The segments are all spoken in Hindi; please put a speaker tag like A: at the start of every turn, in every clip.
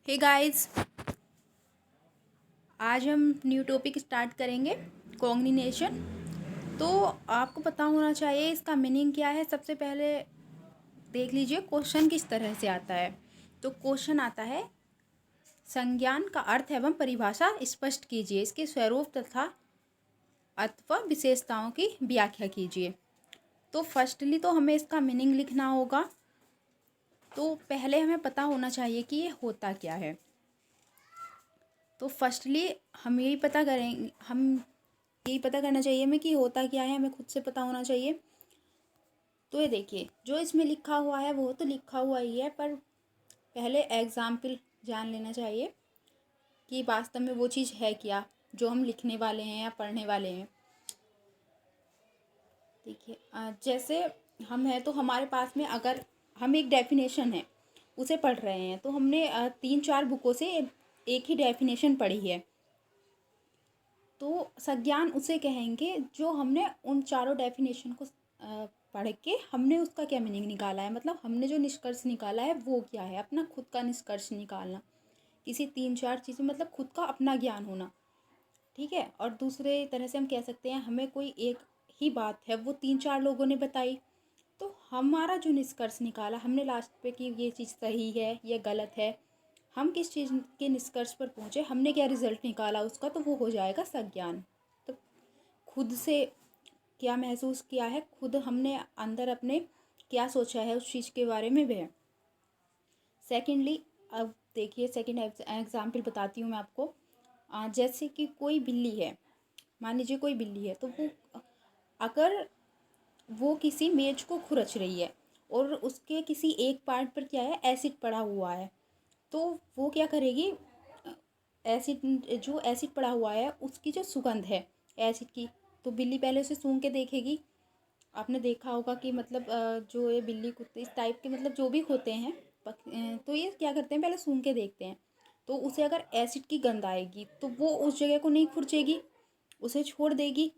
A: हे गाइस, आज हम न्यू टॉपिक स्टार्ट करेंगे कॉग्निनेशन। तो आपको पता होना चाहिए इसका मीनिंग क्या है। सबसे पहले देख लीजिए क्वेश्चन किस तरह से आता है। तो क्वेश्चन आता है, संज्ञान का अर्थ एवं परिभाषा स्पष्ट कीजिए, इसके स्वरूप तथा अथवा विशेषताओं की व्याख्या कीजिए। तो फर्स्टली तो हमें इसका मीनिंग लिखना होगा। तो पहले हमें पता होना चाहिए कि ये होता क्या है। तो फर्स्टली हम यही पता करना चाहिए हमें कि होता क्या है, हमें खुद से पता होना चाहिए। तो ये देखिए, जो इसमें लिखा हुआ है वो तो लिखा हुआ ही है, पर पहले एग्जाम्पल जान लेना चाहिए कि वास्तव में वो चीज़ है क्या जो हम लिखने वाले हैं या पढ़ने वाले हैं। देखिए, जैसे हम हैं तो हमारे पास में अगर हम एक डेफिनेशन है उसे पढ़ रहे हैं, तो हमने 3-4 बुकों से एक ही डेफिनेशन पढ़ी है, तो संज्ञान उसे कहेंगे जो हमने उन चारों डेफिनेशन को पढ़ के हमने उसका क्या मीनिंग निकाला है, मतलब हमने जो निष्कर्ष निकाला है वो क्या है, अपना खुद का निष्कर्ष निकालना। किसी 3-4 चीज़ें, मतलब खुद का अपना ज्ञान होना, ठीक है। और दूसरे तरह से हम कह सकते हैं, हमें कोई एक ही बात है वो 3-4 लोगों ने बताई, तो हमारा जो निष्कर्ष निकाला हमने लास्ट पे कि ये चीज़ सही है ये गलत है, हम किस चीज़ के निष्कर्ष पर पहुँचे, हमने क्या रिजल्ट निकाला उसका, तो वो हो जाएगा संज्ञान। तो खुद से क्या महसूस किया है, खुद हमने अंदर अपने क्या सोचा है उस चीज़ के बारे में वह। सेकेंडली, अब देखिए सेकेंड एग्जाम्पल बताती हूँ मैं आपको। जैसे कि कोई बिल्ली है, मान लीजिए कोई बिल्ली है, तो वो अगर वो किसी मेज को खुरच रही है और उसके किसी एक पार्ट पर क्या है, एसिड पड़ा हुआ है, तो वो क्या करेगी, एसिड पड़ा हुआ है उसकी जो सुगंध है एसिड की, तो बिल्ली पहले उसे सूंघ के देखेगी। आपने देखा होगा कि मतलब जो ये बिल्ली कुत्ते इस टाइप के मतलब जो भी होते हैं तो ये क्या करते हैं, पहले सूंघ के देखते हैं। तो उसे अगर एसिड की गंध आएगी तो वो उस जगह को नहीं खुरचेगी, उसे छोड़ देगी।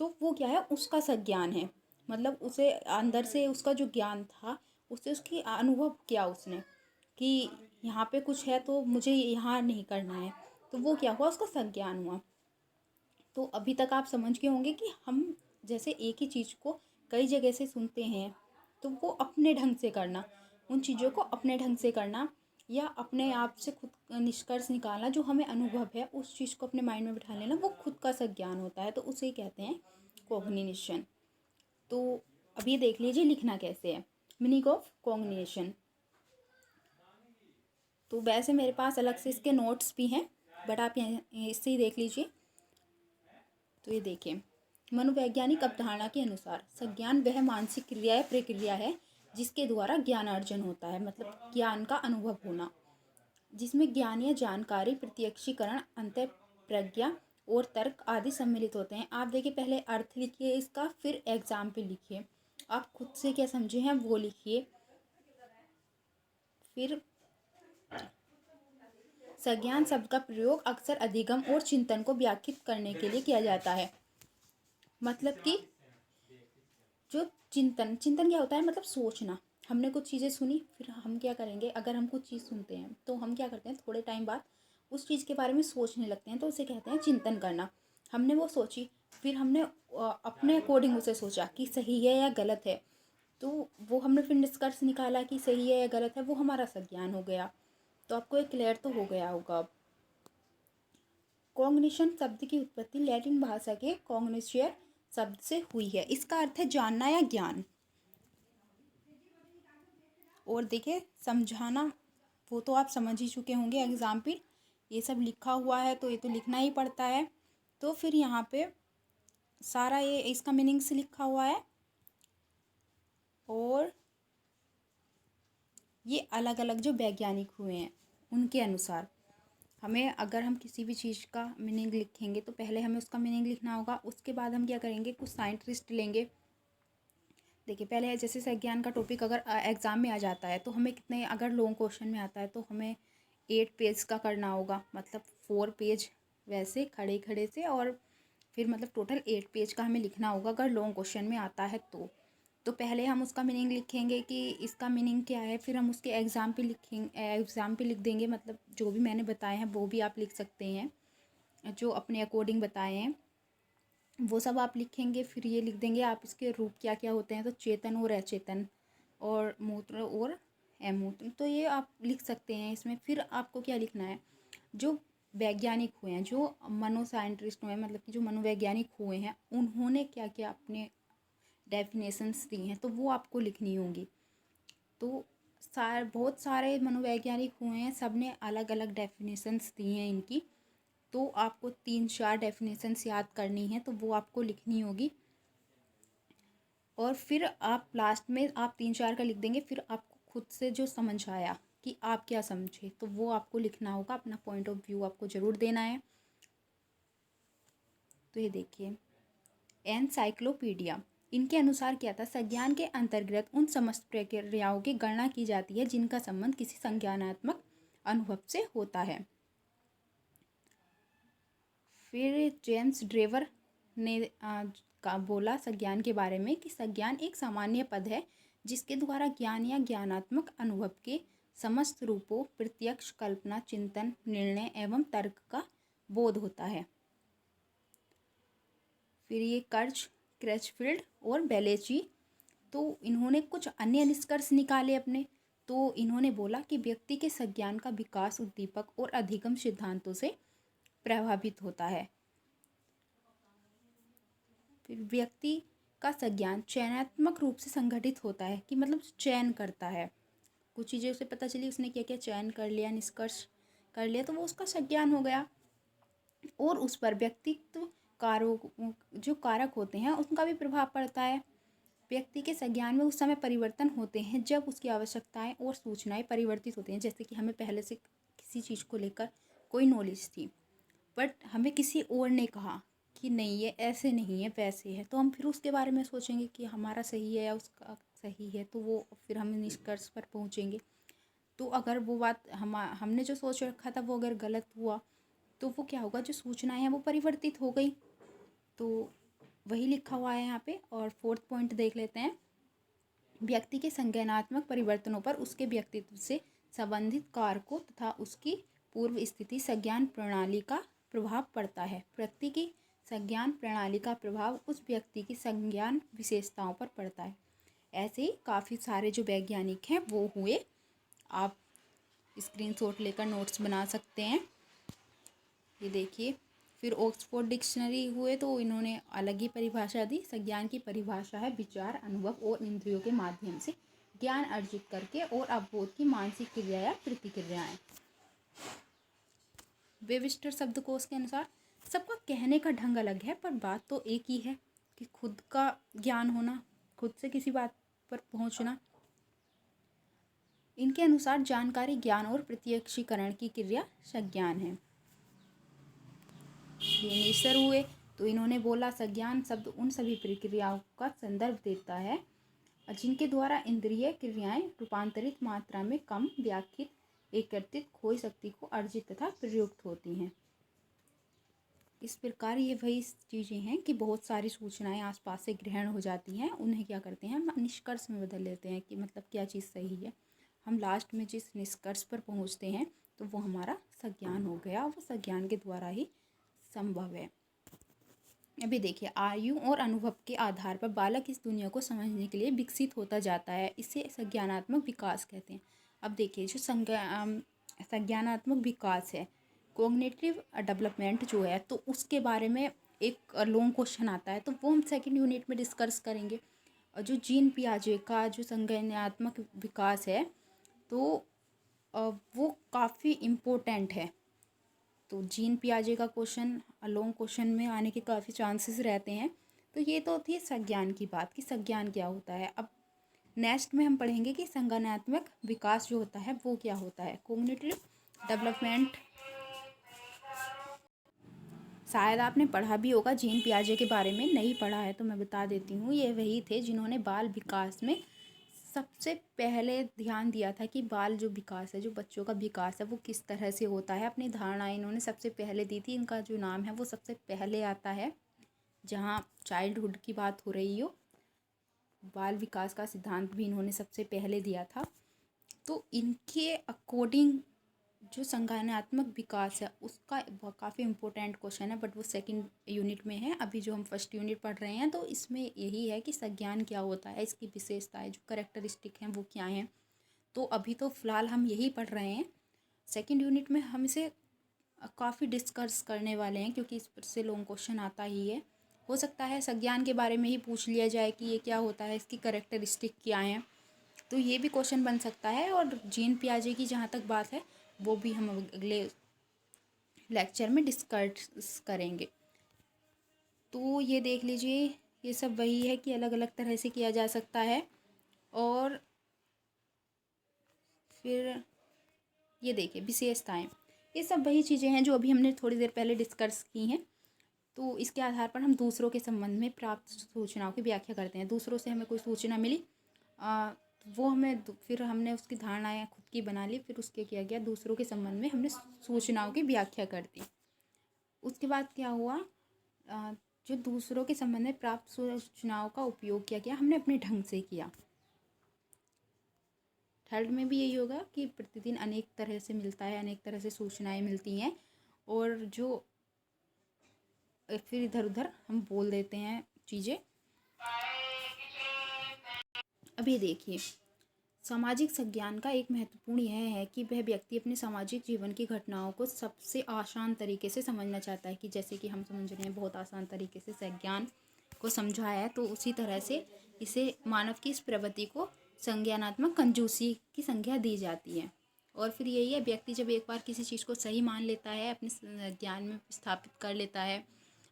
A: तो वो क्या है, उसका संज्ञान है, मतलब उसे अंदर से उसका जो ज्ञान था उससे उसकी अनुभव किया उसने कि यहाँ पे कुछ है तो मुझे यहाँ नहीं करना है, तो वो क्या हुआ, उसका संज्ञान हुआ। तो अभी तक आप समझ गए होंगे कि हम जैसे एक ही चीज़ को कई जगह से सुनते हैं, तो वो अपने ढंग से करना, उन चीज़ों को अपने ढंग से करना या अपने आप से खुद निष्कर्ष निकालना, जो हमें अनुभव है उस चीज़ को अपने माइंड में बिठा लेना, वो खुद का संज्ञान होता है, तो उसे कहते हैं कॉग्निशन। तो अब ये देख लीजिए लिखना कैसे है, मीनिंग ऑफ कॉग्निशन। तो वैसे मेरे पास अलग से इसके नोट्स भी हैं, बट आप यहाँ इससे ही देख लीजिए। तो ये देखिए, मनोवैज्ञानिक अवधारणा के अनुसार संज्ञान वह मानसिक क्रिया या प्रक्रिया है जिसके द्वारा ज्ञान अर्जन होता है, मतलब ज्ञान का अनुभव होना, जिसमें ज्ञान या जानकारी प्रत्यक्षीकरण अंतः प्रज्ञा और तर्क आदि सम्मिलित होते हैं। आप देखिए, पहले अर्थ लिखिए इसका, फिर एग्जाम्पल लिखिए, आप खुद से क्या समझे हैं वो लिखिए। फिर संज्ञान शब्द का प्रयोग अक्सर अधिगम और चिंतन को व्याख्यात करने के लिए किया जाता है। मतलब कि जो चिंतन चिंतन क्या होता है, मतलब सोचना। हमने कुछ चीज़ें सुनी, फिर हम क्या करेंगे, अगर हम कुछ चीज़ सुनते हैं तो हम क्या करते हैं, थोड़े टाइम बाद उस चीज़ के बारे में सोचने लगते हैं, तो उसे कहते हैं चिंतन करना। हमने वो सोची, फिर हमने अपने अकॉर्डिंग उसे सोचा कि सही है या गलत है, तो वो हमने फिर निष्कर्ष निकाला कि सही है या गलत है, वो हमारा संज्ञान हो गया। तो आपको एक क्लियर तो हो गया होगा अब। कॉग्निशन शब्द की उत्पत्ति लैटिन भाषा के कॉग्निशियर शब्द से हुई है। इसका अर्थ है जानना या ज्ञान। और देखिए समझाना, वो तो आप समझ ही चुके होंगे, एग्जाम्पल ये सब लिखा हुआ है तो ये तो लिखना ही पड़ता है। तो फिर यहाँ पे सारा ये इसका मीनिंग से लिखा हुआ है, और ये अलग अलग जो वैज्ञानिक हुए हैं उनके अनुसार हमें, अगर हम किसी भी चीज़ का मीनिंग लिखेंगे तो पहले हमें उसका मीनिंग लिखना होगा, उसके बाद हम क्या करेंगे, कुछ साइंटिस्ट लेंगे। देखिए, पहले जैसे संज्ञान का टॉपिक अगर एग्ज़ाम में आ जाता है तो हमें कितने, अगर लॉन्ग क्वेश्चन में आता है तो हमें 8 पेज का करना होगा, मतलब 4 पेज वैसे खड़े खड़े से, और फिर मतलब टोटल 8 पेज का हमें लिखना होगा अगर लॉन्ग क्वेश्चन में आता है तो। तो पहले हम उसका मीनिंग लिखेंगे कि इसका मीनिंग क्या है, फिर हम उसके एग्ज़ाम पे लिख देंगे, मतलब जो भी मैंने बताए हैं वो भी आप लिख सकते हैं, जो अपने अकॉर्डिंग बताए हैं वो सब आप लिखेंगे। फिर ये लिख देंगे आप इसके रूप क्या क्या होते हैं, तो चेतन और अचेतन और मूत्र और अमूत्र, तो ये आप लिख सकते हैं इसमें। फिर आपको क्या लिखना है, जो वैज्ञानिक हुए हैं, जो मनो साइंटिस्ट हुए हैं, मतलब कि जो मनोवैज्ञानिक हुए हैं, उन्होंने क्या क्या अपने डेफिनेशंस दी हैं तो वो आपको लिखनी होंगी। तो बहुत सारे मनोवैज्ञानिक हुए हैं, सब ने अलग अलग डेफिनेशंस दी हैं इनकी, तो आपको 3-4 डेफिनेशंस याद करनी है तो वो आपको लिखनी होगी। और फिर आप लास्ट में आप 3-4 का लिख देंगे, फिर आपको खुद से जो समझ आया कि आप क्या समझे तो वो आपको लिखना होगा, अपना पॉइंट ऑफ व्यू आपको ज़रूर देना है। तो ये देखिए, एनसाइक्लोपीडिया, इनके अनुसार क्या था, संज्ञान के अंतर्गत उन समस्त प्रक्रियाओं की गणना की जाती है जिनका संबंध किसी संज्ञानात्मक अनुभव से होता है। फिर जेम्स ड्रेवर ने का बोला संज्ञान के बारे में कि संज्ञान एक सामान्य पद है जिसके द्वारा ज्ञान या ज्ञानात्मक अनुभव के समस्त रूपों, प्रत्यक्ष, कल्पना, चिंतन, निर्णय एवं तर्क का बोध होता है। फिर ये क्रचफील्ड और बेलेची, तो इन्होंने कुछ अन्य निष्कर्ष निकाले अपने। तो इन्होंने बोला कि व्यक्ति के संज्ञान का विकास उद्दीपक और अधिगम सिद्धांतों से प्रभावित होता है। फिर व्यक्ति का संज्ञान चयनात्मक रूप से संगठित होता है, कि मतलब चयन करता है, कुछ चीज़ें उसे पता चली, उसने क्या क्या चयन कर लिया, निष्कर्ष कर लिया, तो वो उसका संज्ञान हो गया। और उस पर व्यक्तित्व कारों जो कारक होते हैं उनका भी प्रभाव पड़ता है। व्यक्ति के संज्ञान में उस समय परिवर्तन होते हैं जब उसकी आवश्यकताएं और सूचनाएं परिवर्तित होती हैं। जैसे कि हमें पहले से किसी चीज़ को लेकर कोई नॉलेज थी, बट हमें किसी और ने कहा कि नहीं ये ऐसे नहीं है वैसे है, तो हम फिर उसके बारे में सोचेंगे कि हमारा सही है या उसका सही है, तो वो फिर हम निष्कर्ष पर पहुँचेंगे। तो अगर वो बात हमने जो सोच रखा था वो अगर गलत हुआ तो वो क्या होगा, जो सूचनाएं हैं वो परिवर्तित हो गई। तो वही लिखा हुआ है यहाँ पे। और 4th पॉइंट देख लेते हैं, व्यक्ति के संज्ञानात्मक परिवर्तनों पर उसके व्यक्तित्व से संबंधित कारकों तथा उसकी पूर्व स्थिति संज्ञान प्रणाली का प्रभाव पड़ता है। व्यक्ति की संज्ञान प्रणाली का प्रभाव उस व्यक्ति की संज्ञान विशेषताओं पर पड़ता है। ऐसे ही काफ़ी सारे जो वैज्ञानिक हैं वो हुए, आप स्क्रीनशॉट लेकर नोट्स बना सकते हैं। ये देखिए, फिर ऑक्सफोर्ड डिक्शनरी हुए तो इन्होंने अलग ही परिभाषा दी। संज्ञान की परिभाषा है विचार, अनुभव और इंद्रियों के माध्यम से ज्ञान अर्जित करके और अवबोध की मानसिक क्रिया या प्रतिक्रियाएं। वेबस्टर शब्दकोश के अनुसार सबका कहने का ढंग अलग है पर बात तो एक ही है कि खुद का ज्ञान होना, खुद से किसी बात पर पहुंचना। इनके अनुसार जानकारी, ज्ञान और प्रत्यक्षीकरण की क्रिया संज्ञान है। ये नेसर हुए तो इन्होंने बोला संज्ञान शब्द उन सभी प्रक्रियाओं का संदर्भ देता है जिनके द्वारा इंद्रिय क्रियाएं रूपांतरित मात्रा में कम व्याख्यित, एकत्रित, खोई शक्ति को अर्जित तथा प्रयुक्त होती हैं। इस प्रकार ये वही चीज़ें हैं कि बहुत सारी सूचनाएं आसपास से ग्रहण हो जाती हैं, उन्हें क्या करते हैं हम निष्कर्ष में बदल लेते हैं कि मतलब क्या चीज़ सही है। हम लास्ट में जिस निष्कर्ष पर पहुंचते हैं तो वो हमारा संज्ञान हो गया, वो संज्ञान के द्वारा ही संभव है। अभी देखिए, आयु और अनुभव के आधार पर बालक इस दुनिया को समझने के लिए विकसित होता जाता है, इसे संज्ञानात्मक विकास कहते हैं। अब देखिए, जो संज्ञानात्मक विकास है, कॉग्निटिव डेवलपमेंट जो है, तो उसके बारे में एक लॉन्ग क्वेश्चन आता है तो वो हम सेकंड यूनिट में डिस्कस करेंगे। और जो जीन पियाजे का जो संज्ञानात्मक विकास है तो वो काफ़ी इम्पोर्टेंट है। तो जीन पियाजे का क्वेश्चन लॉन्ग क्वेश्चन में आने के काफ़ी चांसेस रहते हैं। तो ये तो थी संज्ञान की बात कि संज्ञान क्या होता है। अब नेक्स्ट में हम पढ़ेंगे कि संज्ञानात्मक विकास जो होता है वो क्या होता है। कॉग्निटिव डेवलपमेंट शायद आपने पढ़ा भी होगा, जीन पियाजे के बारे में नहीं पढ़ा है तो मैं बता देती हूँ। ये वही थे जिन्होंने बाल विकास में सबसे पहले ध्यान दिया था कि बाल जो विकास है, जो बच्चों का विकास है वो किस तरह से होता है। अपनी धारणा इन्होंने सबसे पहले दी थी। इनका जो नाम है वो सबसे पहले आता है जहाँ चाइल्डहुड की बात हो रही हो। बाल विकास का सिद्धांत भी इन्होंने सबसे पहले दिया था। तो इनके अकॉर्डिंग जो संज्ञानात्मक विकास है उसका काफ़ी इम्पोर्टेंट क्वेश्चन है, बट वो सेकंड यूनिट में है। अभी जो हम फर्स्ट यूनिट पढ़ रहे हैं तो इसमें यही है कि संज्ञान क्या होता है, इसकी विशेषताएं, जो करेक्टरिस्टिक हैं वो क्या हैं। तो अभी तो फ़िलहाल हम यही पढ़ रहे हैं। सेकंड यूनिट में हम इसे काफ़ी डिस्कस करने वाले हैं, क्योंकि इस पर से लॉन्ग क्वेश्चन आता ही है। हो सकता है संज्ञान के बारे में ही पूछ लिया जाए कि ये क्या होता है, इसकी करेक्टरिस्टिक क्या हैं, तो ये भी क्वेश्चन बन सकता है। और जीन पियाजे की जहाँ तक बात है वो भी हम अगले लेक्चर में डिस्कस करेंगे। तो ये देख लीजिए, ये सब वही है कि अलग अलग तरह से किया जा सकता है। और फिर ये देखिए विशेषताएं, ये सब वही चीज़ें हैं जो अभी हमने थोड़ी देर पहले डिस्कस की हैं। तो इसके आधार पर हम दूसरों के संबंध में प्राप्त सूचनाओं की व्याख्या करते हैं। दूसरों से हमें कोई सूचना मिली, वो हमें फिर हमने उसकी धारणाएं खुद की बना ली, फिर उसके किया गया दूसरों के संबंध में हमने सूचनाओं की व्याख्या कर दी। उसके बाद क्या हुआ, जो दूसरों के संबंध में प्राप्त सूचनाओं का उपयोग किया गया, हमने अपने ढंग से किया। थर्ड में भी यही होगा कि प्रतिदिन अनेक तरह से मिलता है, अनेक तरह से सूचनाएं मिलती हैं, और जो फिर इधर उधर हम बोल देते हैं चीज़ें। अभी देखिए, सामाजिक संज्ञान का एक महत्वपूर्ण यह है कि वह व्यक्ति अपने सामाजिक जीवन की घटनाओं को सबसे आसान तरीके से समझना चाहता है, कि जैसे कि हम समझ रहे हैं बहुत आसान तरीके से संज्ञान को समझाया है, तो उसी तरह से इसे मानव की इस प्रवृत्ति को संज्ञानात्मक कंजूसी की संज्ञा दी जाती है। और फिर यही है, व्यक्ति जब एक बार किसी चीज़ को सही मान लेता है, अपने ज्ञान में स्थापित कर लेता है,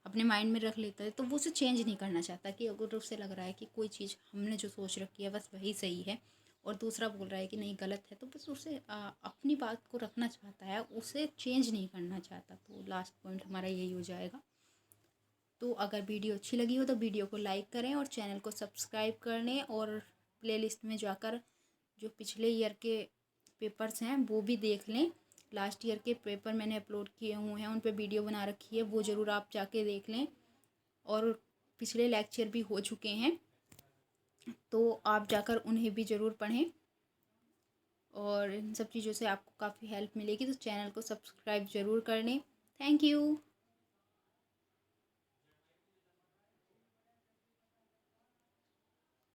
A: अपने माइंड में रख लेता है, तो वो उसे चेंज नहीं करना चाहता। कि अगर उसे लग रहा है कि कोई चीज़ हमने जो सोच रखी है बस वही सही है, और दूसरा बोल रहा है कि नहीं गलत है, तो बस उसे अपनी बात को रखना चाहता है, उसे चेंज नहीं करना चाहता। तो लास्ट पॉइंट हमारा यही हो जाएगा। तो अगर वीडियो अच्छी लगी हो तो वीडियो को लाइक करें और चैनल को सब्सक्राइब कर लें, और प्लेलिस्ट में जाकर जो पिछले ईयर के पेपर्स हैं वो भी देख लें। लास्ट ईयर के पेपर मैंने अपलोड किए हुए हैं, उन पर वीडियो बना रखी है, वो ज़रूर आप जाके देख लें। और पिछले लेक्चर भी हो चुके हैं, तो आप जाकर उन्हें भी ज़रूर पढ़ें। और इन सब चीज़ों से आपको काफ़ी हेल्प मिलेगी, तो चैनल को सब्सक्राइब ज़रूर कर लें। Thank you.